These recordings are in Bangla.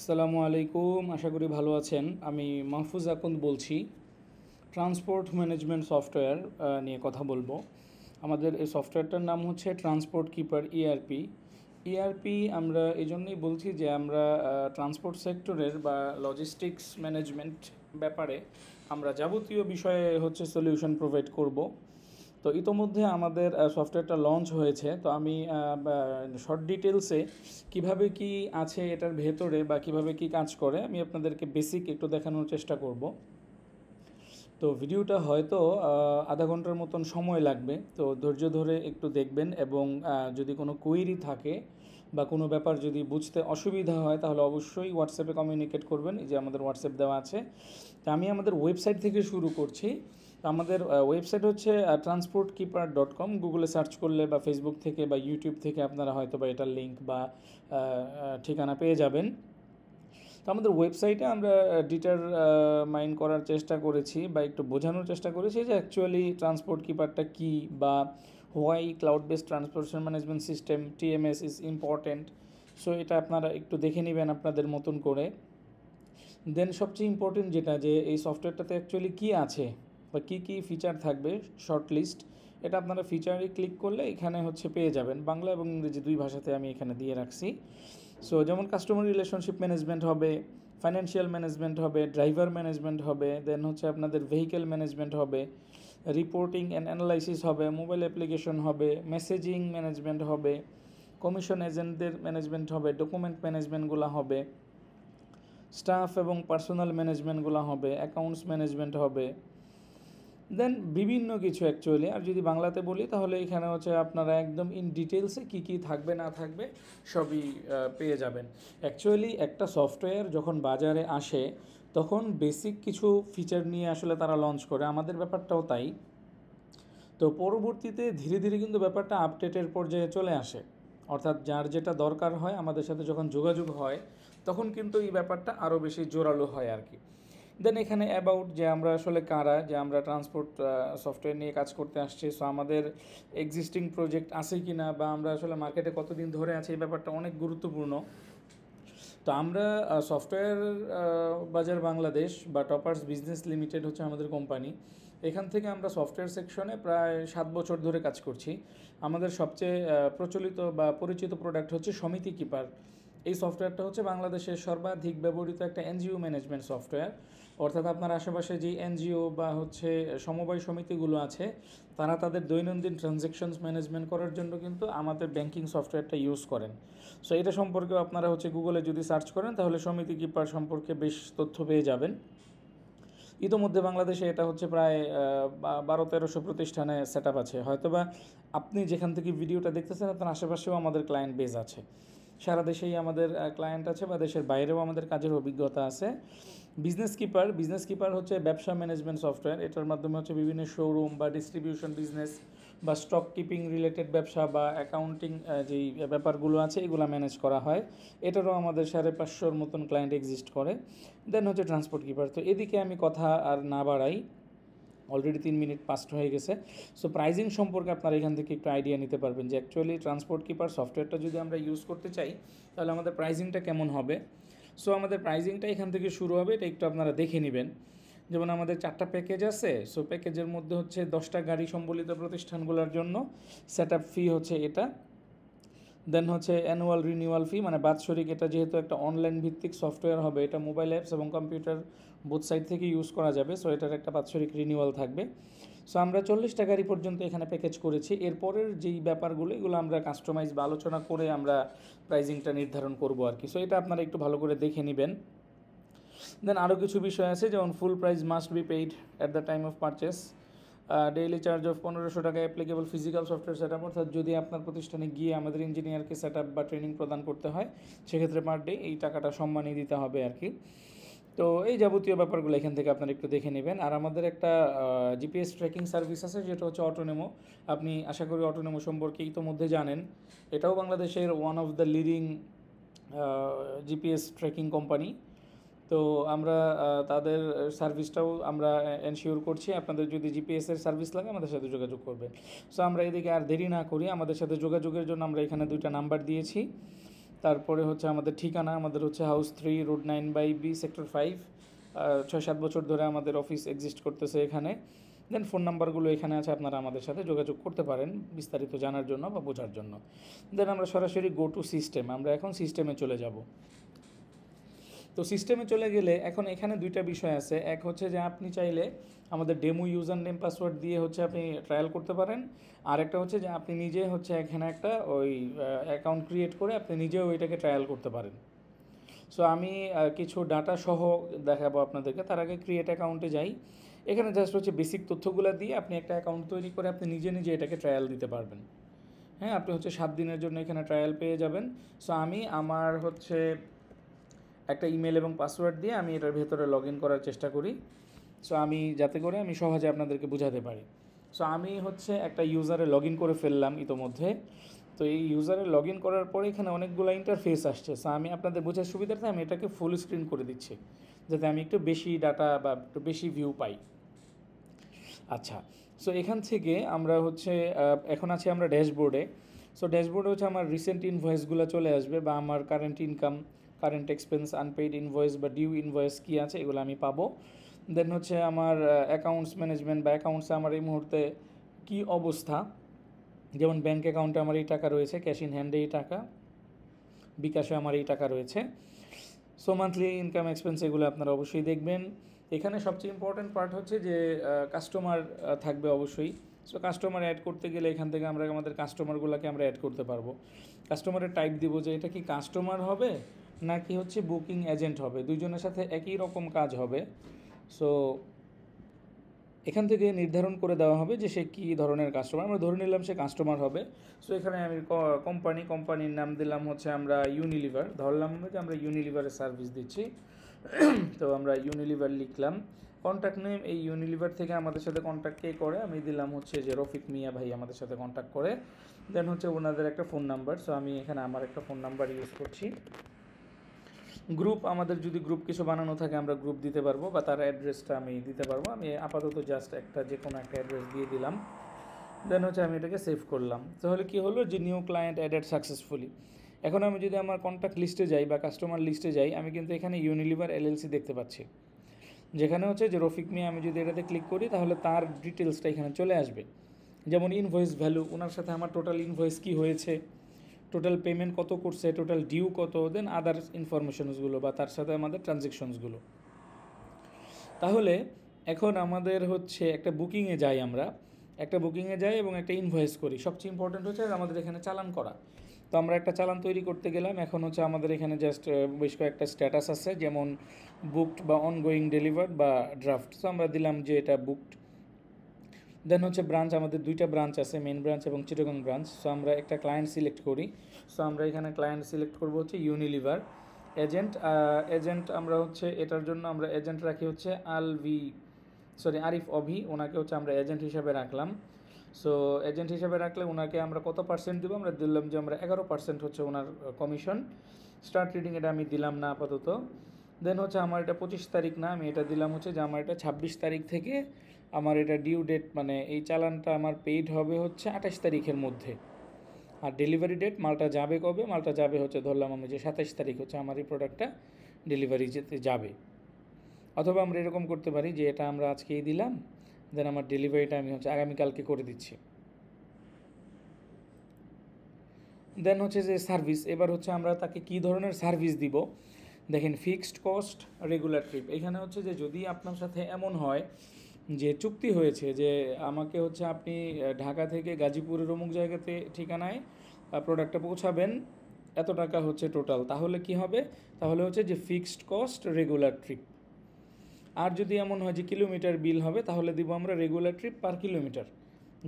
আসসালামু আলাইকুম, আশা করি ভালো আছেন। আমি মাহফুজ আকন্দ বলছি। ট্রান্সপোর্ট ম্যানেজমেন্ট সফটওয়্যার নিয়ে কথা বলবো। আমাদের এই সফটওয়্যারটার নাম হচ্ছে ট্রান্সপোর্ট কিপার ইআরপি। ইআরপি আমরা এই জন্যই বলছি যে আমরা ট্রান্সপোর্ট সেক্টরের বা লজিস্টিক্স ম্যানেজমেন্ট ব্যাপারে আমরা যাবতীয় বিষয়ে হচ্ছে সলিউশন প্রোভাইড করব। তো ইতোমধ্যে আমাদের সফটওয়্যারটা লঞ্চ হয়েছে। তো আমি শর্ট ডিটেলসে কিভাবে কি আছে এটার ভেতরে বা কিভাবে কি কাজ করে আমি আপনাদেরকে বেসিক একটু দেখানোর চেষ্টা করব। তো ভিডিওটা হয়তো আধা ঘন্টার মতন সময় লাগবে, তো ধৈর্য ধরে একটু দেখবেন এবং যদি কোনো কোয়েরি থাকে বা কোনো ব্যাপার যদি বুঝতে অসুবিধা হয় তাহলে অবশ্যই হোয়াটসঅ্যাপে কমিউনিকেট করবেন। এই যে আমাদের হোয়াটসঅ্যাপ দেওয়া আছে। তো আমি আমাদের ওয়েবসাইট থেকে শুরু করছি। তো আমাদের ওয়েবসাইট হচ্ছে transportkeeper.com। গুগলে সার্চ করলে বা ফেসবুক থেকে বা ইউটিউব থেকে আপনারা হয়তো বা এটার লিঙ্ক বা ঠিকানা পেয়ে যাবেন। তো আমাদের ওয়েবসাইটে আমরা ডিটারমাইন করার চেষ্টা করেছি বা একটু বোঝানোর চেষ্টা করেছি যে অ্যাকচুয়ালি ট্রান্সপোর্ট কিপারটা কী বা why cloud based transportation management system TMS is important. So এটা আপনারা একটু দেখে নেবেন আপনাদের মতন করে। দেন সবচেয়ে ইম্পর্টেন্ট যেটা, যে এই সফটওয়্যারটাতে অ্যাকচুয়ালি কী আছে বা কী কী ফিচার থাকবে শর্ট লিস্ট, এটা আপনারা ফিচারে ক্লিক করলে এখানে হচ্ছে পেয়ে যাবেন। বাংলা এবং ইংরেজি দুই ভাষাতে আমি এখানে দিয়ে রাখছি। সো যেমন কাস্টমার রিলেশনশিপ ম্যানেজমেন্ট হবে, ফাইন্যান্সিয়াল ম্যানেজমেন্ট হবে, ড্রাইভার ম্যানেজমেন্ট হবে, দেন হচ্ছে আপনাদের ভেহিকেল ম্যানেজমেন্ট হবে, রিপোর্টিং অ্যান্ড অ্যানালাইসিস হবে, মোবাইল অ্যাপ্লিকেশন হবে, মেসেজিং ম্যানেজমেন্ট হবে, কমিশন এজেন্টদের ম্যানেজমেন্ট হবে, ডকুমেন্ট ম্যানেজমেন্টগুলো হবে, স্টাফ এবং পার্সোনাল ম্যানেজমেন্টগুলো হবে, অ্যাকাউন্টস ম্যানেজমেন্ট হবে, দেন বিভিন্ন কিছু অ্যাকচুয়ালি। আর যদি বাংলাতে বলি তাহলে এখানে হচ্ছে আপনারা একদম ইন ডিটেলসে কী কী থাকবে না থাকবে সবই পেয়ে যাবেন। অ্যাকচুয়ালি একটা সফটওয়্যার যখন বাজারে আসে তখন বেসিক কিছু ফিচার নিয়ে আসলে তারা লঞ্চ করে, আমাদের ব্যাপারটাও তাই। তো পরবর্তীতে ধীরে ধীরে কিন্তু ব্যাপারটা আপডেটের পর্যায়ে চলে আসে, অর্থাৎ যার যেটা দরকার হয় আমাদের সাথে যখন যোগাযোগ হয় তখন কিন্তু এই ব্যাপারটা আরও বেশি জোরালো হয় আর কি। দেন এখানে অ্যাবাউট যে আমরা আসলে কারা, যে আমরা ট্রান্সপোর্ট সফটওয়্যার নিয়ে কাজ করতে আসছি, সো আমাদের এক্সিস্টিং প্রজেক্ট আছে কি না বা আমরা আসলে মার্কেটে কতদিন ধরে আছি, এই ব্যাপারটা অনেক গুরুত্বপূর্ণ। তো আমরা সফটওয়্যার বাজার বাংলাদেশ বা টপার্স বিজনেস লিমিটেড হচ্ছে আমাদের কোম্পানি। এখান থেকে আমরা সফটওয়্যার সেকশনে প্রায় 7 বছর ধরে কাজ করছি। আমাদের সবচেয়ে প্রচলিত বা পরিচিত প্রোডাক্ট হচ্ছে সমিতি কিপার। এই সফটওয়্যারটা হচ্ছে বাংলাদেশের সর্বাধিক ব্যবহৃত একটা এনজিও ম্যানেজমেন্ট সফটওয়্যার। অর্থাৎ আপনার আশেপাশে যে এনজিও বা হচ্ছে সমবায় সমিতিগুলো আছে তারা তাদের দৈনন্দিন ট্রানজ্যাকশনস ম্যানেজমেন্ট করার জন্য কিন্তু আমাদের ব্যাংকিং সফটওয়্যারটা ইউজ করেন। সো এটা সম্পর্কেও আপনারা হচ্ছে গুগলে যদি সার্চ করেন তাহলে সমিতি কিপার সম্পর্কে বেশ তথ্য পেয়ে যাবেন। ইতোমধ্যে বাংলাদেশে এটা হচ্ছে প্রায় 1200-1300 প্রতিষ্ঠানে সেট আপ আছে। হয়তোবা আপনি যেখান থেকে ভিডিওটা দেখতেছেন আপনার আশেপাশেও আমাদের ক্লায়েন্ট বেজ আছে। সারা দেশেই আমাদের ক্লায়েন্ট আছে বা দেশের বাইরেও আমাদের কাজের অভিজ্ঞতা আছে। বিজনেস কিপার হচ্ছে ব্যবসা ম্যানেজমেন্ট সফটওয়্যার। এটার মাধ্যমে হচ্ছে বিভিন্ন শোরুম বা ডিস্ট্রিবিউশন বিজনেস বা স্টক কিপিং রিলেটেড ব্যবসা বা অ্যাকাউন্টিং যেই ব্যাপারগুলো আছে এগুলো ম্যানেজ করা হয়। এটারও আমাদের 550-র মতন ক্লায়েন্ট এক্সিস্ট করে। দেন হচ্ছে ট্রান্সপোর্ট কিপার। তো এদিকে আমি কথা আর না বাড়াই, অলরেডি 3 মিনিট পাস্ট হয়ে গেছে। সো প্রাইজিং সম্পর্কে আপনারা এখান থেকে একটু আইডিয়া নিতে পারবেন যে অ্যাকচুয়ালি ট্রান্সপোর্ট কিপার সফটওয়্যারটা যদি আমরা ইউজ করতে চাই তাহলে আমাদের প্রাইজিংটা কেমন হবে। সো আমাদের প্রাইজিংটা এখান থেকে শুরু হবে, এটা একটু আপনারা দেখে নেবেন। যেমন আমাদের 4টা প্যাকেজ আছে। সো প্যাকেজের মধ্যে হচ্ছে 10টা গাড়ি সম্বলিত প্রতিষ্ঠানগুলোর জন্য সেট আপ ফি হচ্ছে এটা। দেন হচ্ছে অ্যানুয়াল রিনিউয়াল ফি, মানে বাৎসরিক, এটা যেহেতু একটা অনলাইন ভিত্তিক সফটওয়্যার হবে, এটা মোবাইল অ্যাপস এবং কম্পিউটার বোথ সাইড থেকে ইউজ করা যাবে। সো এটার একটা বাৎসরিক রিনিউয়াল থাকবে। সো আমরা 40টা গাড়ি পর্যন্ত এখানে প্যাকেজ করেছি। এরপরের যেই ব্যাপারগুলো এগুলো আমরা কাস্টমাইজ বা আলোচনা করে আমরা প্রাইজিংটা নির্ধারণ করব আর কি। সো এটা আপনারা একটু ভালো করে দেখে নেবেন। দেন আরও কিছু বিষয় আছে, যেমন ফুল price must be paid at the time of purchase, daily charge of 1500 টাকা applicable physical software set up, অর্থাৎ যদি আপনার প্রতিষ্ঠানে গিয়ে আমাদের ইঞ্জিনিয়ারকে সেট আপ বা ট্রেনিং প্রদান করতে হয় সেক্ষেত্রে পার ডে এই টাকাটা সম্মানই দিতে হবে আর কি। তো এই যাবতীয় ব্যাপারগুলো এখান থেকে আপনারা একটু দেখে নেবেন। আর আমাদের একটা জিপিএস ট্র্যাকিং সার্ভিস আছে যেটা হচ্ছে অটোনেমো। আপনি আশা করি অটোনেমো সম্পর্কে ইতোমধ্যে জানেন। এটাও বাংলাদেশের one of the leading GPS tracking company. তো আমরা তাদের সার্ভিসটাও আমরা এনশিওর করছি। আপনাদের যদি জিপিএসের সার্ভিস লাগে আমাদের সাথে যোগাযোগ করবেন। সো আমরা এদিকে আর দেরি না করি, আমাদের সাথে যোগাযোগের জন্য আমরা এখানে 2টা নাম্বার দিয়েছি। তারপরে হচ্ছে আমাদের ঠিকানা, আমাদের হচ্ছে হাউস 3 রোড 9/B সেক্টর 5। 6-7 বছর ধরে আমাদের অফিস এক্সিস্ট করতেছে এখানে। দেন ফোন নাম্বারগুলো এখানে আছে, আপনারা আমাদের সাথে যোগাযোগ করতে পারেন বিস্তারিত জানার জন্য বা বোঝার জন্য। দেন আমরা সরাসরি গো টু সিস্টেম, আমরা এখন সিস্টেমে চলে যাব। তো সিস্টেমে চলে গেলে এখন এখানে দুইটা বিষয় আছে। এক হচ্ছে যে আপনি চাইলে আমাদের ডেমো ইউজার নেম পাসওয়ার্ড দিয়ে হচ্ছে আপনি ট্রায়াল করতে পারেন। আর একটা হচ্ছে যে আপনি নিজে হচ্ছে এখানে একটা ওই অ্যাকাউন্ট ক্রিয়েট করে আপনি নিজেও ওইটাকে ট্রায়াল করতে পারেন। সো আমি কিছু ডাটা সহ দেখাবো আপনাদেরকে। তার আগে ক্রিয়েট অ্যাকাউন্টে যাই। এখানে জাস্ট হচ্ছে বেসিক তথ্যগুলো দিয়ে আপনি একটা অ্যাকাউন্ট তৈরি করে আপনি নিজে নিজে এটাকে ট্রায়াল দিতে পারবেন। হ্যাঁ, আপনি হচ্ছে 7 দিনের জন্য এখানে ট্রায়াল পেয়ে যাবেন। সো আমি আমার হচ্ছে একটা ইমেল এবং পাসওয়ার্ড দিয়ে আমি এটার ভেতরে লগ ইন করার চেষ্টা করি। সো আমি যাতে করে আমি সহজে আপনাদেরকে বোঝাতে পারি। সো আমি হচ্ছে একটা ইউজারে লগ ইন করে ফেললাম ইতোমধ্যে। তো এই ইউজারে লগ ইন করার পরে এখানে অনেকগুলো ইন্টারফেস আসছে। সো আমি আপনাদের বোঝার সুবিধার্থে আমি এটাকে ফুল স্ক্রিন করে দিচ্ছি, যাতে আমি একটু বেশি ডাটা বা একটু বেশি ভিউ পাই। আচ্ছা, সো এখান থেকে আমরা হচ্ছে এখন আছি আমরা ড্যাশবোর্ডে। সো ড্যাশবোর্ডে হচ্ছে আমার রিসেন্ট ইনভয়েসগুলো চলে আসবে, বা আমার current income, current expense, unpaid invoice বা ডিউ ইনভয়েস কী আছে এগুলো আমি পাবো। দেন হচ্ছে আমার অ্যাকাউন্টস ম্যানেজমেন্ট বা অ্যাকাউন্টসে আমার এই মুহূর্তে কী অবস্থা। যেমন ব্যাঙ্ক অ্যাকাউন্টে আমার এই টাকা রয়েছে, ক্যাশ ইন হ্যান্ডে এই টাকা, বিকাশে আমার এই টাকা রয়েছে। সো মান্থলি ইনকাম এক্সপেন্স এগুলো আপনারা অবশ্যই দেখবেন। এখানে সবচেয়ে ইম্পর্ট্যান্ট পার্ট হচ্ছে যে কাস্টমার থাকবে অবশ্যই। সো কাস্টমার অ্যাড করতে গেলে এখান থেকে আমরা আমাদের কাস্টমারগুলোকে আমরা অ্যাড করতে পারবো। কাস্টমারের টাইপ দিব যে এটা কি কাস্টমার হবে নাকি হচ্ছে বুকিং এজেন্ট হবে, দুইজনের সাথে একই রকম কাজ হবে। সো এখান থেকে নির্ধারণ করে দেওয়া হবে যে সে কী ধরনের কাস্টমার। আমরা ধরে নিলাম সে কাস্টমার হবে। সো এখানে আমি কোম্পানির নাম দিলাম হচ্ছে আমরা ইউনিলিভার, ধরলাম যে আমরা ইউনিলিভারের সার্ভিস দিচ্ছি। তো আমরা ইউনিলিভার লিখলাম। কন্ট্যাক্ট নেম, এই ইউনিলিভার থেকে আমাদের সাথে কন্ট্যাক্ট কে করে আমি দিলাম হচ্ছে যে রফিক মিয়া ভাই আমাদের সাথে কন্ট্যাক্ট করে। দেন হচ্ছে ওনাদের একটা ফোন নাম্বার। সো আমি এখানে আমার একটা ফোন নাম্বার ইউজ করছি। গ্রুপ, আমাদের যদি গ্রুপ কিছু বানানো থাকে আমরা গ্রুপ দিতে পারবো, বা তার অ্যাড্রেসটা আমি দিতে পারবো। আমি আপাতত জাস্ট একটা যে কোনো একটা অ্যাড্রেস দিয়ে দিলাম। দেন হচ্ছে আমি এটাকে সেভ করলাম। তাহলে কী হলো যে নিউ ক্লায়েন্ট অ্যাডেড সাকসেসফুলি। এখন আমি যদি আমার কন্ট্যাক্ট লিস্টে যাই বা কাস্টমার লিস্টে যাই, আমি কিন্তু এখানে ইউনিলিভার এলএলসি দেখতে পাচ্ছি, যেখানে হচ্ছে যে রফিক মিয়া। আমি যদি এটাতে ক্লিক করি তাহলে তার ডিটেলসটা এখানে চলে আসবে। যেমন ইনভয়েস ভ্যালু, ওনার সাথে আমার টোটাল ইনভয়েস কী হয়েছে, টোটাল পেমেন্ট কত করছে, টোটাল ডিউ কত, দেন আদার্স ইনফরমেশনসগুলো বা তার সাথে আমাদের ট্রানজেকশনসগুলো। তাহলে এখন আমাদের হচ্ছে একটা বুকিংয়ে যাই, আমরা একটা বুকিংয়ে যাই এবং একটা ইনভয়েস করি। সবচেয়ে ইম্পর্টেন্ট হচ্ছে আমাদের এখানে চালান করা। তো আমরা একটা চালান তৈরি করতে গেলাম। এখন হচ্ছে আমাদের এখানে জাস্ট বেশ কয়েকটা স্ট্যাটাস আছে, যেমন বুকড বা অনগোয়িং, ডেলিভার্ড বা ড্রাফট। সো আমরা দিলাম যে এটা বুকড। দেন হচ্ছে ব্রাঞ্চ, আমাদের দুইটা ব্রাঞ্চ আছে, মেন ব্রাঞ্চ এবং চিটাগং ব্রাঞ্চ। সো আমরা একটা ক্লায়েন্ট সিলেক্ট করি। সো আমরা এখানে ক্লায়েন্ট সিলেক্ট করবো হচ্ছে ইউনিলিভার। এজেন্ট আমরা হচ্ছে এটার জন্য আমরা এজেন্ট রাখি হচ্ছে আরিফ অভি, ওনাকে হচ্ছে আমরা এজেন্ট হিসাবে রাখলাম। সো এজেন্ট হিসাবে রাখলে ওনাকে আমরা কত পার্সেন্ট দেবো, আমরা দিলাম যে আমরা 11% হচ্ছে ওনার কমিশন। স্টার্ট রিডিং এটা আমি দিলাম না আপাতত। দেন হচ্ছে আমার এটা 25 তারিখ না, আমি এটা দিলাম হচ্ছে যে আমার এটা 26 তারিখ থেকে আমার এটা ডিউ ডেট, মানে এই চালানটা আমার পেইড হবে হচ্ছে 28 তারিখের মধ্যে। আর ডেলিভারি ডেট, মালটা যাবে কবে, মালটা যাবে হচ্ছে ধরলাম আমি যে 27 তারিখ হচ্ছে আমার এই প্রোডাক্টটা ডেলিভারি যেতে যাবে। অথবা আমরা এরকম করতে পারি যে এটা আমরা আজকেই দিলাম, দেন আমার ডেলিভারিটা আমি হচ্ছে আগামীকালকে করে দিচ্ছি। দেন হচ্ছে যে সার্ভিস, এবার হচ্ছে আমরা তাকে কী ধরনের সার্ভিস দিব। দেখেন, ফিক্সড কস্ট, রেগুলার ট্রিপ। এখানে হচ্ছে যে যদি আপনার সাথে এমন হয় যে চুক্তি হয়েছে যে আমাকে হচ্ছে আপনি ঢাকা থেকে গাজীপুরের অমুক জায়গাতে ঠিকানায় প্রোডাক্টটা পৌঁছাবেন, এত টাকা হচ্ছে টোটাল, তাহলে কি হবে, তাহলে হচ্ছে যে ফিক্সড কস্ট রেগুলার ট্রিপ। আর যদি এমন হয় যে কিলোমিটার বিল হবে, তাহলে দিব আমরা রেগুলার ট্রিপ পার কিলোমিটার,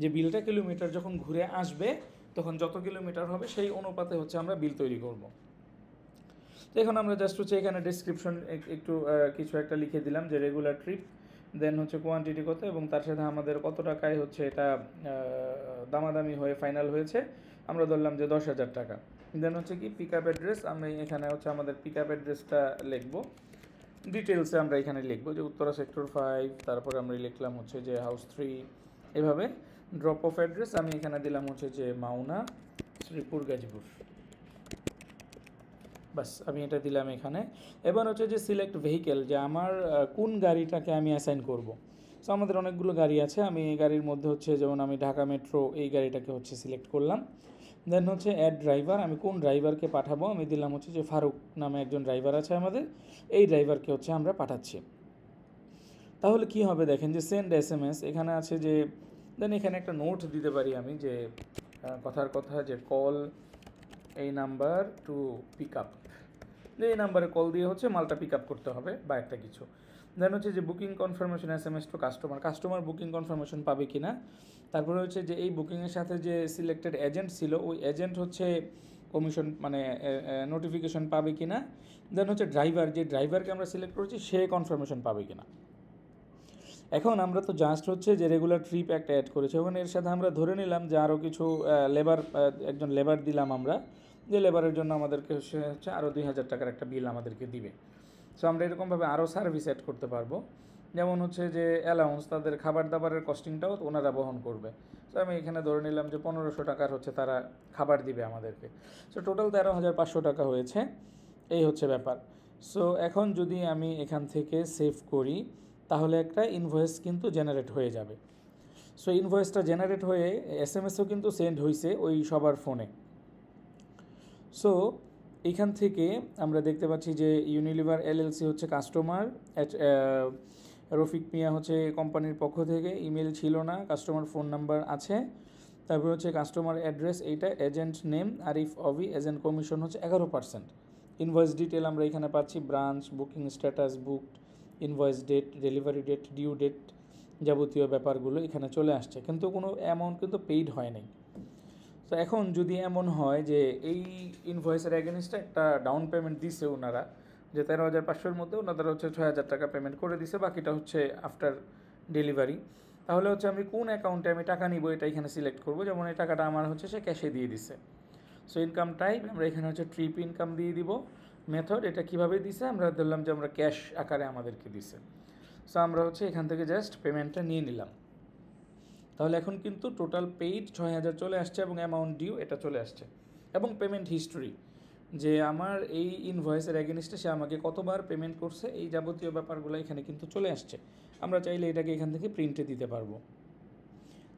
যে বিলটা কিলোমিটার যখন ঘুরে আসবে তখন যত কিলোমিটার হবে সেই অনুপাতে হচ্ছে আমরা বিল তৈরি করব। তো এখন আমরা জাস্ট হচ্ছে এখানে ডেসক্রিপশন একটু কিছু একটা লিখে দিলাম যে রেগুলার ট্রিপ, দেন হচ্ছে কোয়ান্টিটি কত এবং তার সাথে আমাদের কত টাকায় হচ্ছে এটা দামাদামি হয়ে ফাইনাল হয়েছে, আমরা ধরলাম যে 10,000 টাকা। দেন হচ্ছে কি পিক আপ অ্যাড্রেস, আমি এখানে হচ্ছে আমাদের পিক আপ অ্যাড্রেসটা লিখবো, ডিটেলসে আমরা এখানে লিখবো যে উত্তরা সেক্টর 5, তারপরে আমরা লিখলাম হচ্ছে যে হাউস 3, এভাবে। ড্রপ অফ অ্যাড্রেস আমি এখানে দিলাম হচ্ছে যে মাওনা, শ্রীপুর, গাজীপুর। বাস আমি এটা দিলাম এখানে। এবার হচ্ছে যে সিলেক্ট ভেহিকেল, যে আমার কোন গাড়িটাকে আমি অ্যাসাইন করব। সো আমাদের অনেকগুলো গাড়ি আছে, আমি এই গাড়ির মধ্যে হচ্ছে যেমন আমি ঢাকা মেট্রো এই গাড়িটাকে হচ্ছে সিলেক্ট করলাম। দেন হচ্ছে অ্যাড ড্রাইভার, আমি কোন ড্রাইভারকে পাঠাবো, আমি দিলাম হচ্ছে যে ফারুক নামে একজন ড্রাইভার আছে আমাদের, এই ড্রাইভারকে হচ্ছে আমরা পাঠাচ্ছি। তাহলে কি হবে দেখেন যে সেন্ড SMS এখানে আছে যে, দেন এখানে একটা নোট দিতে পারি আমি যে কথার কথা যে কল এই নাম্বার টু পিক আপ, যে এই নাম্বারে কল দিয়ে হচ্ছে মালটা পিক আপ করতে হবে বা একটা কিছু। দেন হচ্ছে যে booking confirmation SMS to customer booking confirmation পাবে কি না। তারপরে হচ্ছে যে এই বুকিংয়ের সাথে যে সিলেক্টেড এজেন্ট ছিল ওই এজেন্ট হচ্ছে কমিশন মানে নোটিফিকেশন পাবে কি না। দেন হচ্ছে ড্রাইভার, যে ড্রাইভারকে আমরা সিলেক্ট করেছি সে কনফার্মেশন পাবে কি না। এখন আমরা তো জাস্ট হচ্ছে যে রেগুলার ট্রিপ একটা অ্যাড করেছি, এবং এর সাথে আমরা ধরে নিলাম যে আরও কিছু লেবার, একজন লেবার দিলাম আমরা, যে লেবারের জন্য আমাদেরকে সে হচ্ছে আরও 2,000 টাকার একটা বিল আমাদেরকে দিবে। সো আমরা এরকমভাবে আরও সার্ভিস অ্যাড করতে পারবো, যেমন হচ্ছে যে অ্যালাউন্স, তাদের খাবার দাবারের কস্টিংটাও ওনারা বহন করবে। সো আমি এখানে ধরে নিলাম যে 1,500 টাকার হচ্ছে তারা খাবার দিবে আমাদেরকে। সো টোটাল 13,500 টাকা হয়েছে, এই হচ্ছে ব্যাপার। সো এখন যদি আমি এখান থেকে সেভ করি তাহলে একটা ইনভয়েস কিন্তু জেনারেট হয়ে যাবে। সো ইনভয়েসটা জেনারেট হয়ে SMS-ও কিন্তু সেন্ড হয়েছে ওই সবার ফোনে। সো এখান থেকে আমরা দেখতে পাচ্ছি যে ইউনিলিভার LLC হচ্ছে কাস্টমার, রফিক মিয়া হচ্ছে কোম্পানির পক্ষ থেকে, ইমেল ছিল না, কাস্টমার ফোন নাম্বার আছে, তারপর হচ্ছে কাস্টমার অ্যাড্রেস এইটা, agent name Arif Abhi, agent commission হচ্ছে 11%। ইনভয়েস ডিটেল আমরা এখানে পাচ্ছি, branch, booking status, booked, invoice date, delivery date, due date, যাবতীয় ব্যাপারগুলো এখানে চলে আসছে, কিন্তু কোনো অ্যামাউন্ট কিন্তু পেইড হয় নাই। তো এখন যদি এমন হয় যে এই ইনভয়েসের এগেনস্টে একটা ডাউন পেমেন্ট দিছে ওনারা, যে 13,500-এর মধ্যে ওনারা হচ্ছে 6,000 টাকা পেমেন্ট করে দিছে, বাকিটা হচ্ছে আফটার ডেলিভারি, তাহলে হচ্ছে আমি কোন অ্যাকাউন্টে আমি টাকা নিব এটা এখানে সিলেক্ট করব। যেমন এই টাকাটা আমার হচ্ছে সে ক্যাশে দিয়ে দিছে। সো ইনকাম টাইপ আমরা এখানে হচ্ছে ট্রিপ ইনকাম দিয়ে দিব। মেথড এটা কীভাবে দিছে, আমরা ধরলাম যে আমরা ক্যাশ আকারে আমাদেরকে দিছে। সো আমরা হচ্ছে এখান থেকে জাস্ট পেমেন্টটা নিয়ে নিলাম। তাহলে এখন কিন্তু টোটাল পেইড 6,000 চলে আসছে এবং অ্যামাউন্ট ডিউ এটা চলে আসছে, এবং পেমেন্ট হিস্ট্রি যে আমার এই ইনভয়েসের এগেনস্টে সে আমাকে কতবার পেমেন্ট করছে এই যাবতীয় ব্যাপারগুলো এখানে কিন্তু চলে আসছে। আমরা চাইলে এটাকে এখান থেকে প্রিন্টে দিতে পারবো।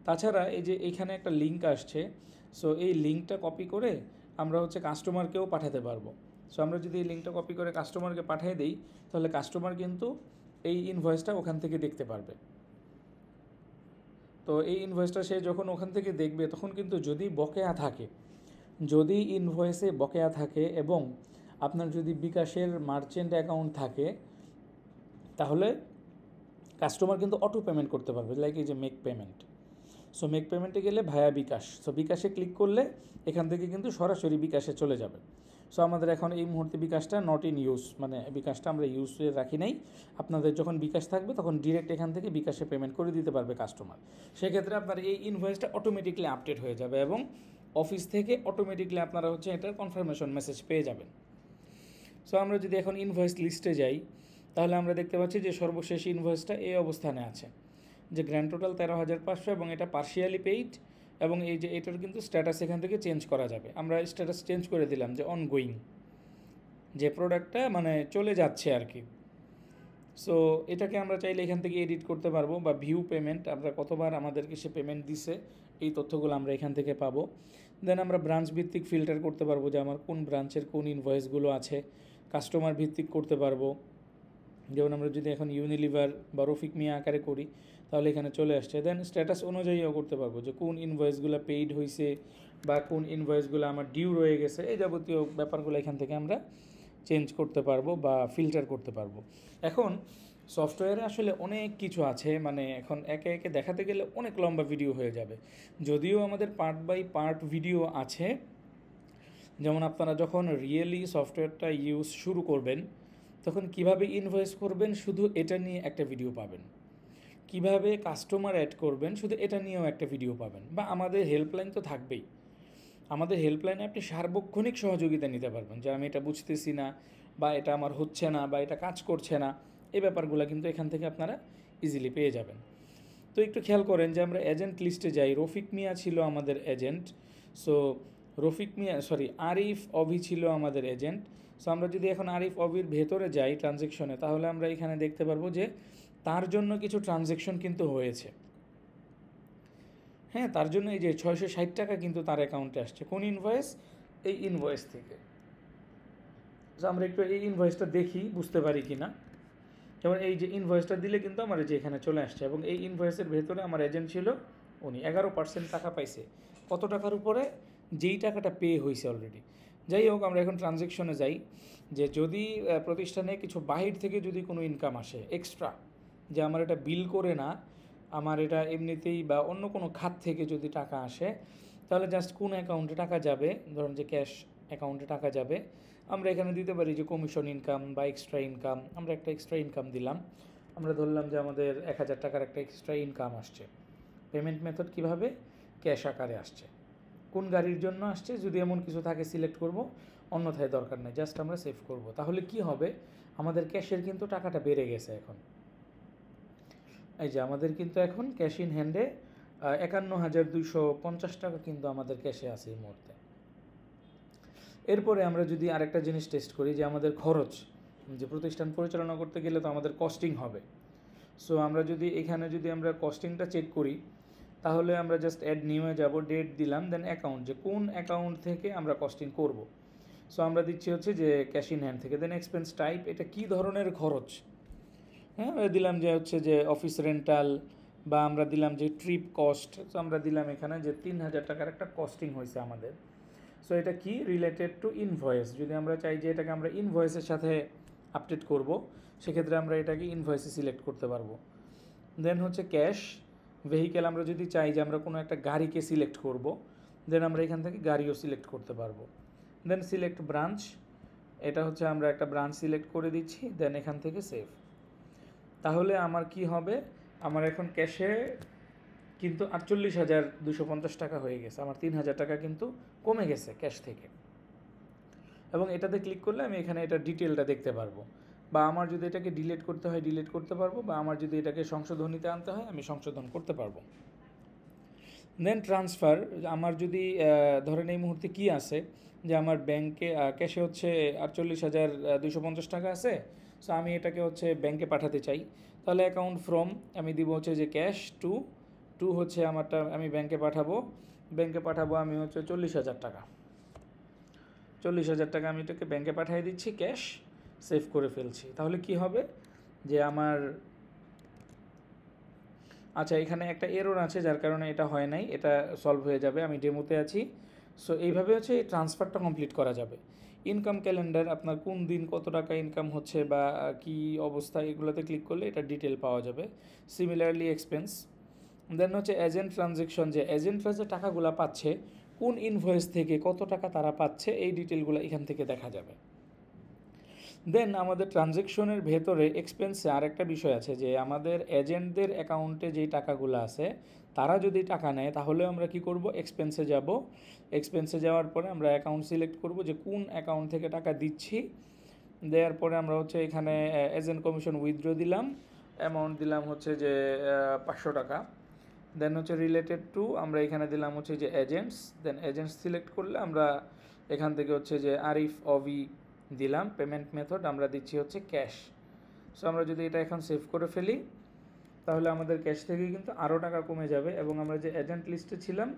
তাছাড়া এই যে এখানে একটা লিঙ্ক আসছে, সো এই লিঙ্কটা কপি করে আমরা হচ্ছে কাস্টমারকেও পাঠাতে পারবো। সো আমরা যদি এই লিঙ্কটা কপি করে কাস্টমারকে পাঠিয়ে দিই তাহলে কাস্টমার কিন্তু এই ইনভয়েসটা ওখান থেকে দেখতে পারবে। তো এই ইনভয়েসটা সে যখন ওখান থেকে দেখবে তখন কিন্তু যদি বকেয়া থাকে, যদি ইনভয়েসে বকেয়া থাকে এবং আপনার যদি বিকাশের মার্চেন্ট অ্যাকাউন্ট থাকে তাহলে কাস্টমার কিন্তু অটো পেমেন্ট করতে পারবে, লাইক এই যে মেক পেমেন্ট। সো মেক পেমেন্টে গেলে ভায়া বিকাশ, সো বিকাশে ক্লিক করলে এখান থেকে কিন্তু সরাসরি বিকাশে চলে যাবে। সো আমাদের এখন এই মুহূর্তে বিকাশটা নট ইন ইউজ, মানে বিকাশটা আমরা ইউজে রাখি নাই। আপনাদের যখন বিকাশ থাকবে তখন ডিরেক্ট এখান থেকে বিকাশে পেমেন্ট করে দিতে পারবে কাস্টমার। সেক্ষেত্রে আপনার এই ইনভয়েসটা অটোমেটিকলি আপডেট হয়ে যাবে এবং অফিস থেকে অটোমেটিকলি আপনারা হচ্ছে এটার কনফার্মেশন মেসেজ পেয়ে যাবেন। সো আমরা যদি এখন ইনভয়েস লিস্টে যাই তাহলে আমরা দেখতে পাচ্ছি যে সর্বশেষ ইনভয়েসটা এই অবস্থানে আছে, যে গ্র্যান্ড টোটাল 13,500 এবং এটা পার্শিয়ালি পেইড, এবং এই যে এটার কিন্তু স্ট্যাটাস এখান থেকে চেঞ্জ করা যাবে। আমরা স্ট্যাটাস চেঞ্জ করে দিলাম যে অনগোয়িং, যে প্রোডাক্টটা মানে চলে যাচ্ছে আর কি। সো এটাকে আমরা চাইলে এখান থেকে এডিট করতে পারবো, বা ভিউ পেমেন্ট আমরা কতবার আমাদেরকে সে পেমেন্ট দিছে এই তথ্যগুলো আমরা এখান থেকে পাবো। দেন আমরা ব্রাঞ্চ ভিত্তিক ফিল্টার করতে পারবো যে আমার কোন ব্রাঞ্চের কোন ইনভয়েসগুলো আছে, কাস্টমার ভিত্তিক করতে পারবো। যেমন আমরা যদি এখন ইউনিলিভার বা রফিক মিয়া আকারে করি তাহলে এখানে চলে আসছে। দেন স্ট্যাটাস অনুযায়ীও করতে পারবো যে কোন ইনভয়েসগুলো পেইড হয়েছে বা কোন ইনভয়েসগুলো আমার ডিউ রয়ে গেছে, এই যাবতীয় ব্যাপারগুলো এখান থেকে আমরা চেঞ্জ করতে পারবো বা ফিল্টার করতে পারবো। এখন সফটওয়্যারে আসলে অনেক কিছু আছে, মানে এখন একে একে দেখাতে গেলে অনেক লম্বা ভিডিও হয়ে যাবে। যদিও আমাদের পার্ট বাই পার্ট ভিডিও আছে, যেমন আপনারা যখন রিয়েলি সফটওয়্যারটা ইউজ শুরু করবেন তখন কিভাবে ইনভয়েস করবেন শুধু এটা নিয়ে একটা ভিডিও পাবেন, কিভাবে কাস্টমার অ্যাড করবেন শুধু এটা নিয়েও একটা ভিডিও পাবেন, বা আমাদের হেল্পলাইন তো থাকবেই। আমাদের হেল্পলাইনে আপনি সার্বক্ষণিক সহযোগিতা নিতে পারবেন, যে আমি এটা বুঝতেছি না বা এটা আমার হচ্ছে না বা এটা কাজ করছে না, এই ব্যাপারগুলো কিন্তু এখান থেকে আপনারা ইজিলি পেয়ে যাবেন। তো একটু খেয়াল করেন যে আমরা এজেন্ট লিস্টে যাই, রফিক মিয়া ছিল আমাদের এজেন্ট। সো আরিফ অভি ছিল আমাদের এজেন্ট। সো আমরা যদি এখন আরিফ অবির ভেতরে যাই ট্রানজ্যাকশনে, তাহলে আমরা এখানে দেখতে পারবো যে তার জন্য কিছু ট্রানজ্যাকশন কিন্তু হয়েছে। হ্যাঁ, তার জন্য এই যে 660 টাকা কিন্তু তার অ্যাকাউন্টে আসছে। কোন ইনভয়েস? এই ইনভয়েস থেকে। তো আমরা একটু এই ইনভয়েসটা দেখি, বুঝতে পারি কি না। যেমন এই যে ইনভয়েসটা দিলে কিন্তু আমার যে এখানে চলে আসছে, এবং এই ইনভয়েসের ভেতরে আমার এজেন্ট ছিল, উনি 11% টাকা পাইছে। কত টাকার উপরে? যেই টাকাটা পে হয়েছে অলরেডি। যাই হোক, আমরা এখন ট্রানজ্যাকশনে যাই, যে যদি প্রতিষ্ঠানে কিছু বাহির থেকে যদি কোনো ইনকাম আসে এক্সট্রা, যে আমার এটা বিল করে না, আমার এটা এমনিতেই বা অন্য কোনো খাত থেকে যদি টাকা আসে, তাহলে জাস্ট কোন অ্যাকাউন্টে টাকা যাবে, ধরুন যে ক্যাশ অ্যাকাউন্টে টাকা যাবে, আমরা এখানে দিতে পারি যে কমিশন ইনকাম বা এক্সট্রা ইনকাম। আমরা একটা এক্সট্রা ইনকাম দিলাম, আমরা ধরলাম যে আমাদের 1000 টাকার একটা এক্সট্রা ইনকাম আসছে। পেমেন্ট মেথড কিভাবে? ক্যাশ আকারে আসছে। কোন গাড়ির জন্য আসছে যদি এমন কিছু থাকে সিলেক্ট করব, অন্যথায় দরকার নেই, জাস্ট আমরা সেভ করব। তাহলে কি হবে? আমাদের ক্যাশের কিন্তু টাকাটা বেড়ে গেছে এখন। এই যে আমাদের কিন্তু এখন ক্যাশ ইন হ্যান্ডে 51,250 টাকা কিন্তু আমাদের ক্যাশে আছে এই মুহূর্তে। এরপরে আমরা যদি আরেকটা জিনিস টেস্ট করি, যে আমাদের খরচ, যে প্রতিষ্ঠান পরিচালনা করতে গেলে তো আমাদের কস্টিং হবে। সো আমরা যদি এখানে যদি আমরা কস্টিংটা চেক করি, তাহলে আমরা জাস্ট অ্যাড নিউয়ে যাব, ডেট দিলাম, দেন অ্যাকাউন্ট, যে কোন অ্যাকাউন্ট থেকে আমরা কস্টিং করব। সো আমরা দিচ্ছি হচ্ছে যে ক্যাশ ইন হ্যান্ড থেকে। দেন এক্সপেন্স টাইপ, এটা কী ধরনের খরচ। হ্যাঁ, দিলাম যে হচ্ছে যে অফিস রেন্টাল, বা আমরা দিলাম যে ট্রিপ কস্ট। তো আমরা দিলাম এখানে যে 3000 টাকার একটা কস্টিং হয়েছে আমাদের। সো এটা কি? Related to invoice. যদি আমরা চাই যে এটাকে আমরা ইনভয়েসের সাথে আপডেট করব, সেক্ষেত্রে আমরা এটাকে ইনভয়েসে সিলেক্ট করতে পারবো। দেন হচ্ছে ক্যাশ ভেহিকেল, আমরা যদি চাই যে আমরা কোনো একটা গাড়িকে সিলেক্ট করব, দেন আমরা এখান থেকে গাড়িও সিলেক্ট করতে পারবো। দেন সিলেক্ট ব্রাঞ্চ, এটা হচ্ছে আমরা একটা ব্রাঞ্চ সিলেক্ট করে দিচ্ছি, দেন এখান থেকে সেভ। তাহলে আমার কি হবে? আমার এখন ক্যাশে কিন্তু 48,250 টাকা হয়ে গেছে। আমার 3000 টাকা কিন্তু কমে গেছে ক্যাশ থেকে। এবং এটাতে ক্লিক করলে আমি এখানে এটা ডিটেলটা দেখতে পারবো, বা আমার যদি এটাকে ডিলিট করতে হয় ডিলিট করতে পারবো, বা আমার যদি এটাকে সংশোধনীতে আনতে হয় আমি সংশোধন করতে পারবো। দেন ট্রান্সফার, আমার যদি ধরেন এই মুহূর্তে কি আছে, যে আমার ব্যাংকে ক্যাশে হচ্ছে 48,250 টাকা আছে। সো আমি এটাকে হচ্ছে ব্যাংকে পাঠাতে চাই, তাহলে অ্যাকাউন্ট ফ্রম আমি দিব হচ্ছে যে ক্যাশ টু, হচ্ছে আমারটা আমি ব্যাংকে পাঠাবো। আমি হচ্ছে 40,000 টাকা। 40,000 টাকা আমি এটাকে ব্যাংকে পাঠিয়ে দিচ্ছি, ক্যাশ, সেভ করে ফেলছি। তাহলে কি হবে? যে আমার, আচ্ছা এখানে একটা এরর আছে যার কারণে এটা হয় নাই, এটা সলভ হয়ে যাবে, আমি ডেমোতে আছি। সো এইভাবে হচ্ছে এই ট্রান্সফারটা কমপ্লিট করা যাবে। ইনকাম ক্যালেন্ডার, আপনার কোন দিন কত টাকা ইনকাম হচ্ছে বা কি অবস্থা, এগুলোতে ক্লিক করলে এটা ডিটেল পাওয়া যাবে। Similarly expense. দেন হচ্ছে এজেন্ট ট্রানজ্যাকশন, যে এজেন্টরা যে টাকাগুলো পাচ্ছে, কোন ইনভয়েস থেকে কত টাকা তারা পাচ্ছে, এই ডিটেলগুলো এখান থেকে দেখা যাবে। দেন আমাদের ট্রানজ্যাকশনের ভেতরে এক্সপেন্সে আরেকটা বিষয় আছে, যে আমাদের এজেন্টদের অ্যাকাউন্টে যেই টাকাগুলো আছে, তারা যদি টাকা নেয় তাহলে আমরা কি করব? এক্সপেন্সে যাব। এক্সপেন্সে যাওয়ার পরে আমরা অ্যাকাউন্ট সিলেক্ট করব, যে কোন অ্যাকাউন্ট থেকে টাকা দিচ্ছি। দেওয়ার পরে আমরা হচ্ছে এখানে এজেন্ট কমিশন উইথড্র দিলাম, অ্যামাউন্ট দিলাম হচ্ছে যে 500 টাকা। দেন হচ্ছে রিলেটেড টু, আমরা এখানে দিলাম হচ্ছে যে এজেন্টস। দেন এজেন্টস সিলেক্ট করলে আমরা এখান থেকে হচ্ছে যে আরিফ অভি দিলাম। পেমেন্ট মেথড আমরা দিচ্ছি হচ্ছে ক্যাশ। সো আমরা যদি এটা এখন সেভ করে ফেলি, তাহলে আমাদের ক্যাশ থেকে কিন্তু আরও টাকা কমে যাবে, এবং আমরা যে এজেন্ট লিস্টে ছিলাম,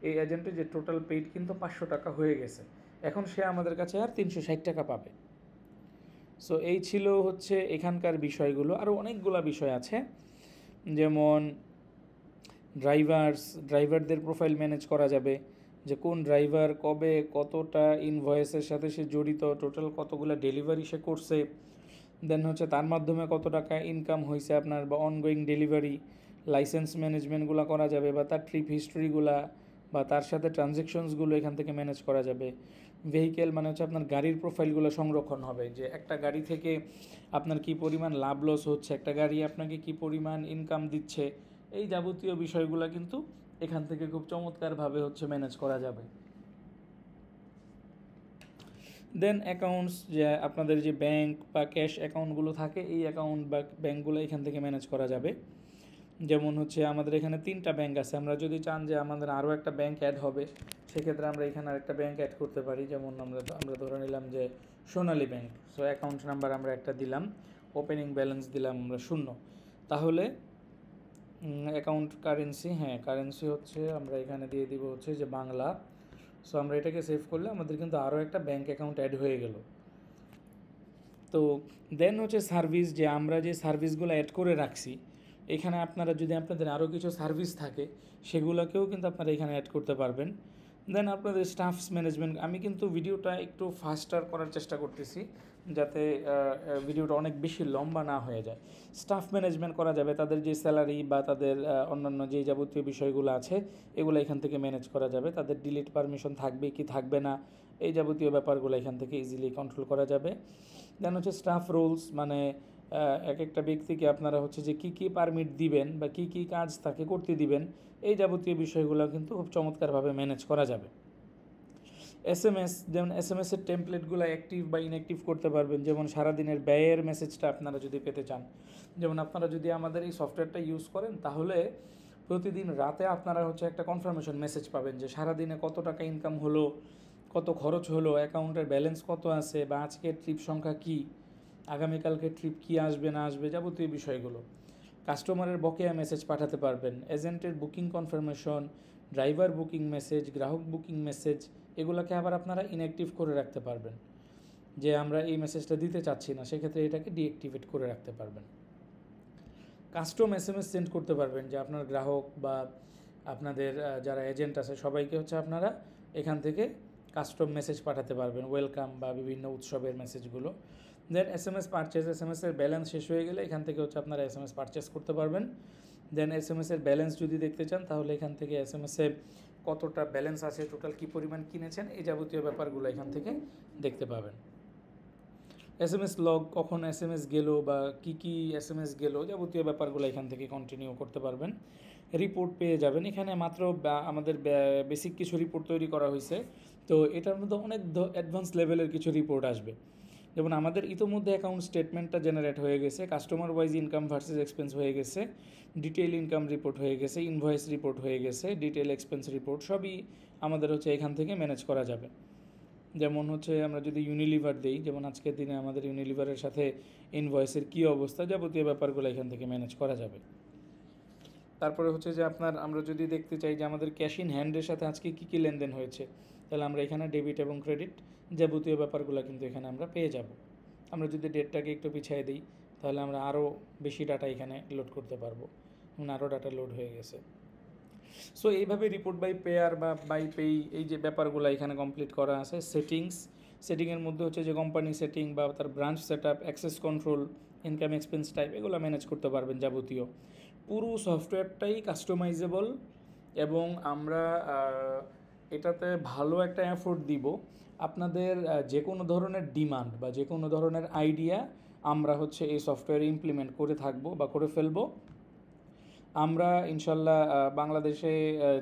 এই এজেন্টের যে টোটাল পেইড কিন্তু 500 টাকা হয়ে গেছে। এখন সে আমাদের কাছে আর 360 টাকা পাবে। সো এই ছিল হচ্ছে এখানকার বিষয়গুলো। আরও অনেকগুলো বিষয় আছে, যেমন ড্রাইভারদের প্রোফাইল ম্যানেজ করা যাবে, যে কোন ড্রাইভার কবে কতটা ইনভয়েসের সাথে সে জড়িত, টোটাল কতগুলো ডেলিভারি সে করছে, দেন হচ্ছে তার মাধ্যমে কত টাকা ইনকাম হয়েছে আপনার, বা অনগোয়িং ডেলিভারি, লাইসেন্স ম্যানেজমেন্টগুলো করা যাবে, বা তার ট্রিপ হিস্ট্রিগুলা বা তার সাথে ট্রানজ্যাকশনসগুলো এখান থেকে ম্যানেজ করা যাবে। ভেহিকেল মানে হচ্ছে আপনার গাড়ির প্রোফাইলগুলো সংরক্ষণ হবে, যে একটা গাড়ি থেকে আপনার কী পরিমাণ লাভ লস হচ্ছে, একটা গাড়ি আপনাকে কী পরিমাণ ইনকাম দিচ্ছে, এই যাবতীয় বিষয়গুলো কিন্তু এখান থেকে খুব চমৎকারভাবে হচ্ছে ম্যানেজ করা যাবে। দেন অ্যাকাউন্টস, যে আপনাদের যে ব্যাংক বা ক্যাশ অ্যাকাউন্টগুলো থাকে, এই অ্যাকাউন্ট বা ব্যাঙ্কগুলো এখান থেকে ম্যানেজ করা যাবে। যেমন হচ্ছে আমাদের এখানে 3টা ব্যাংক আছে, আমরা যদি চান যে আমাদের আরও একটা ব্যাংক অ্যাড হবে, সেক্ষেত্রে আমরা এখানে আরেকটা ব্যাংক অ্যাড করতে পারি। যেমন আমরা ধরে নিলাম যে সোনালী ব্যাংক। সো অ্যাকাউন্ট নাম্বার আমরা একটা দিলাম, ওপেনিং ব্যালেন্স দিলাম আমরা 0। তাহলে অ্যাকাউন্ট কারেন্সি, হ্যাঁ কারেন্সি হচ্ছে আমরা এখানে দিয়ে দিব হচ্ছে যে বাংলা। সো আমরা এটাকে সেভ করলে আমাদের কিন্তু আরও একটা ব্যাঙ্ক অ্যাকাউন্ট অ্যাড হয়ে গেল। তো দেন হচ্ছে সার্ভিস, যে আমরা যে সার্ভিসগুলো অ্যাড করে রাখছি, এখানে আপনারা যদি আপনাদের আরও কিছু সার্ভিস থাকে সেগুলোকেও কিন্তু আপনারা এখানে অ্যাড করতে পারবেন। দেন আপনাদের স্টাফস ম্যানেজমেন্ট, আমি কিন্তু ভিডিওটা একটু ফাস্টার করার চেষ্টা করতেছি যাতে ভিডিওটা অনেক বেশি লম্বা না হয়ে যায়। স্টাফ ম্যানেজমেন্ট করা যাবে, তাদের যে স্যালারি বা তাদের অন্যান্য যে যাবতীয় বিষয়গুলো আছে এগুলো এখান থেকে ম্যানেজ করা যাবে। তাদের ডিলিট পারমিশন থাকবে কি থাকবে না, এই যাবতীয় ব্যাপারগুলো এখান থেকে ইজিলি কন্ট্রোল করা যাবে। দেন হচ্ছে স্টাফ রুলস, মানে এক একটা ব্যক্তিকে আপনারা হচ্ছে যে কী কী পারমিট দিবেন বা কী কী কাজ তাকে করতে দিবেন, এই যাবতীয় বিষয়গুলো কিন্তু খুব চমৎকারভাবে ম্যানেজ করা যাবে। এসএমএস, যেমন এসএমএসের টেমপ্লেটগুলো অ্যাক্টিভ বা ইনঅ্যাক্টিভ করতে পারবেন। যেমন সারাদিনের ব্যয়ের মেসেজটা আপনারা যদি পেতে চান, যেমন আপনারা যদি আমাদের এই সফটওয়্যারটা ইউজ করেন তাহলে প্রতিদিন রাতে আপনারা হচ্ছে একটা কনফার্মেশন মেসেজ পাবেন যে সারাদিনে কত টাকা ইনকাম হলো, কত খরচ হলো, অ্যাকাউন্টের ব্যালেন্স কত আছে, বা আজকের ট্রিপ সংখ্যা কী, আগামীকালকে ট্রিপ কী আসবে না আসবে, যাবতীয় বিষয়গুলো। কাস্টমারের বকেয়া মেসেজ পাঠাতে পারবেন, এজেন্টের booking confirmation, driver booking message, গ্রাহক বুকিং মেসেজ, এগুলোকে আবার আপনারা ইনঅ্যাক্টিভ করে রাখতে পারবেন। যে আমরা এই মেসেজটা দিতে চাচ্ছি না, সেক্ষেত্রে এটাকে ডিঅ্যাক্টিভেট করে রাখতে পারবেন। কাস্টম এসএমএস সেন্ড করতে পারবেন, যে আপনার গ্রাহক বা আপনাদের যারা এজেন্ট আছে সবাইকে হচ্ছে আপনারা এখান থেকে কাস্টম মেসেজ পাঠাতে পারবেন, ওয়েলকাম বা বিভিন্ন উৎসবের মেসেজগুলো। দেন এসএমএস পারচেস, এসএমএসের ব্যালেন্স শেষ হয়ে গেলে এখান থেকে হচ্ছে আপনারা এসএমএস পারচেস করতে পারবেন। দেন এসএমএসের ব্যালেন্স যদি দেখতে চান তাহলে এখান থেকে এসএমএসে কতটা ব্যালেন্স আছে, টোটাল কী পরিমাণ কিনেছেন, এই যাবতীয় ব্যাপারগুলো এখান থেকে দেখতে পাবেন। এসএমএস লগ, কখন এসএমএস গেল বা কী এসএমএস গেল, যাবতীয় ব্যাপারগুলো এখান থেকে কন্টিনিউ করতে পারবেন। রিপোর্ট পেয়ে যাবেন, এখানে মাত্র আমাদের বেসিক কিছু রিপোর্ট তৈরি করা হয়েছে, তো এটার মধ্যে অনেক অ্যাডভান্স লেভেলের কিছু রিপোর্ট আসবে। যেমন আমাদের ইতোমধ্যে অ্যাকাউন্ট স্টেটমেন্টটা জেনারেট হয়ে গেছে, customer wise income versus expense হয়ে গেছে, ডিটেইল ইনকাম রিপোর্ট হয়ে গেছে, ইনভয়েস রিপোর্ট হয়ে গেছে, ডিটেইল এক্সপেন্স রিপোর্ট, সবই আমাদের হচ্ছে এখান থেকে ম্যানেজ করা যাবে। যেমন হচ্ছে আমরা যদি ইউনিলিভার দিই, যেমন আজকের দিনে আমাদের ইউনিলিভারের সাথে ইনভয়েসের কী অবস্থা, যাবতীয় ব্যাপারগুলো এখান থেকে ম্যানেজ করা যাবে। তারপরে হচ্ছে যে আমরা যদি দেখতে চাই যে আমাদের ক্যাশ ইন হ্যান্ডের সাথে আজকে কী লেনদেন হয়েছে, তাহলে আমরা এখানে ডেবিট এবং ক্রেডিট যাবতীয় ব্যাপারগুলো কিন্তু এখানে আমরা পেয়ে যাব। আমরা যদি ডেটটাকে একটু পিছিয়ে দিই তাহলে আমরা আরও বেশি ডাটা এখানে লোড করতে পারবো, আরও ডাটা লোড হয়ে গেছে। সো এইভাবে রিপোর্ট বাই পেয়ার বা বাই পেই, এই যে ব্যাপারগুলো এখানে কমপ্লিট করা আছে। সেটিংয়ের মধ্যে হচ্ছে যে কোম্পানি সেটিং বা তার branch set up, access control, income expense type, এগুলো ম্যানেজ করতে পারবেন যাবতীয়। পুরো সফটওয়্যারটাই কাস্টমাইজেবল এবং আমরা এটাতে ভালো একটা এফোর্ট দিব। আপনাদের যে কোনো ধরনের ডিমান্ড বা যে কোনো ধরনের আইডিয়া আমরা হচ্ছে এই সফটওয়্যারে ইমপ্লিমেন্ট করে থাকবো বা করে ফেলবো। আমরা ইনশাল্লাহ বাংলাদেশে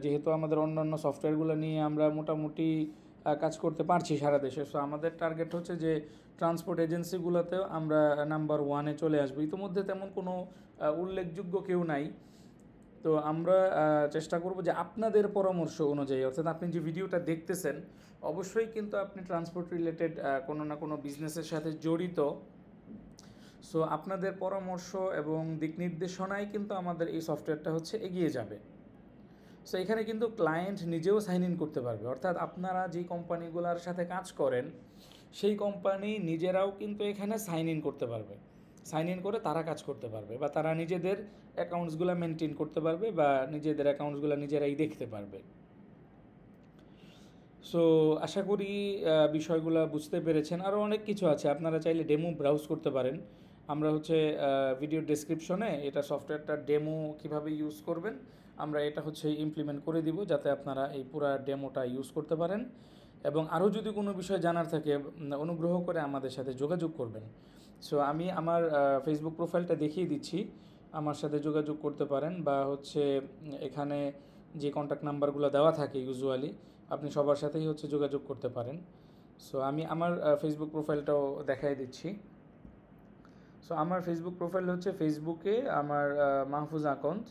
যেহেতু আমাদের অন্যান্য সফটওয়্যারগুলো নিয়ে আমরা মোটামুটি কাজ করতে পারছি সারা দেশে, সো আমাদের টার্গেট হচ্ছে যে ট্রান্সপোর্ট এজেন্সিগুলোতেও আমরা নাম্বার 1-এ চলে আসবো। ইতিমধ্যে তেমন কোনো উল্লেখযোগ্য কেউ নাই, তো আমরা চেষ্টা করব যে আপনাদের পরামর্শ অনুযায়ী, অর্থাৎ আপনি যে ভিডিওটা দেখতেছেন অবশ্যই কিন্তু আপনি ট্রান্সপোর্ট রিলেটেড কোনো না কোনো বিজনেসের সাথে জড়িত। সো আপনাদের পরামর্শ এবং দিক নির্দেশনায় কিন্তু আমাদের এই সফটওয়্যারটা হচ্ছে এগিয়ে যাবে। সো এখানে কিন্তু ক্লায়েন্ট নিজেও সাইন ইন করতে পারবে, অর্থাৎ আপনারা যেই কোম্পানিগুলোর সাথে কাজ করেন সেই কোম্পানি নিজেরাও কিন্তু এখানে সাইন ইন করতে পারবে, সাইন ইন করে তারা কাজ করতে পারবে বা তারা নিজেদের অ্যাকাউন্টসগুলো মেনটেন করতে পারবে বা নিজেদের অ্যাকাউন্টসগুলো নিজেরাই দেখতে পারবে। সো আশা করি বিষয়গুলো বুঝতে পেরেছেন। আরও অনেক কিছু আছে, আপনারা চাইলে ডেমো ব্রাউজ করতে পারেন। আমরা হচ্ছে ভিডিও ডেসক্রিপশনে এটা সফটওয়্যারটা ডেমো কীভাবে ইউজ করবেন আমরা এটা হচ্ছে ইমপ্লিমেন্ট করে দিব, যাতে আপনারা এই পুরা ডেমোটা ইউজ করতে পারেন। এবং আরও যদি কোনো বিষয় জানার থাকে অনুগ্রহ করে আমাদের সাথে যোগাযোগ করবেন। সো আমি আমার ফেসবুক প্রোফাইলটা দেখিয়ে দিচ্ছি, আমার সাথে যোগাযোগ করতে পারেন, বা হচ্ছে এখানে যে কন্ট্যাক্ট নাম্বারগুলো দেওয়া থাকে ইউজুয়ালি আপনি সবার সাথেই হচ্ছে যোগাযোগ করতে পারেন। সো আমি আমার ফেসবুক প্রোফাইলটাও দেখাই দিচ্ছি। সো আমার ফেসবুক প্রোফাইল হচ্ছে, ফেসবুকে আমার মাহফুজ অ্যাকাউন্ট,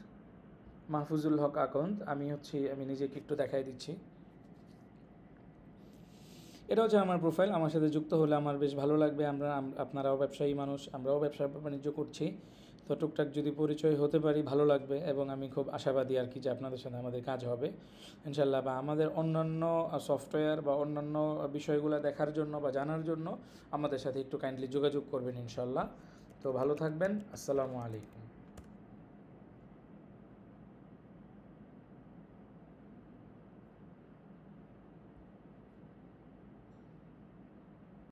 মাহফুজুল হক অ্যাকাউন্ট, আমি নিজেকে একটু দেখাই দিচ্ছি। এটা হচ্ছে আমার প্রোফাইল। আমার সাথে যুক্ত হলে আমার বেশ ভালো লাগবে। আপনারাও ব্যবসায়ী মানুষ, আমরাও ব্যবসা বাণিজ্য করছি, তো টুকটাক যদি পরিচয় হতে পারি ভালো লাগবে। এবং আমি খুব আশাবাদী আর কি যে আপনাদের সাথে আমাদের কাজ হবে ইনশাল্লাহ। বা আমাদের অন্যান্য সফটওয়্যার বা অন্যান্য বিষয়গুলো দেখার জন্য বা জানার জন্য আমাদের সাথে একটু কাইন্ডলি যোগাযোগ করবেন ইনশাল্লাহ। তো ভালো থাকবেন। আসসালামু আলাইকুম।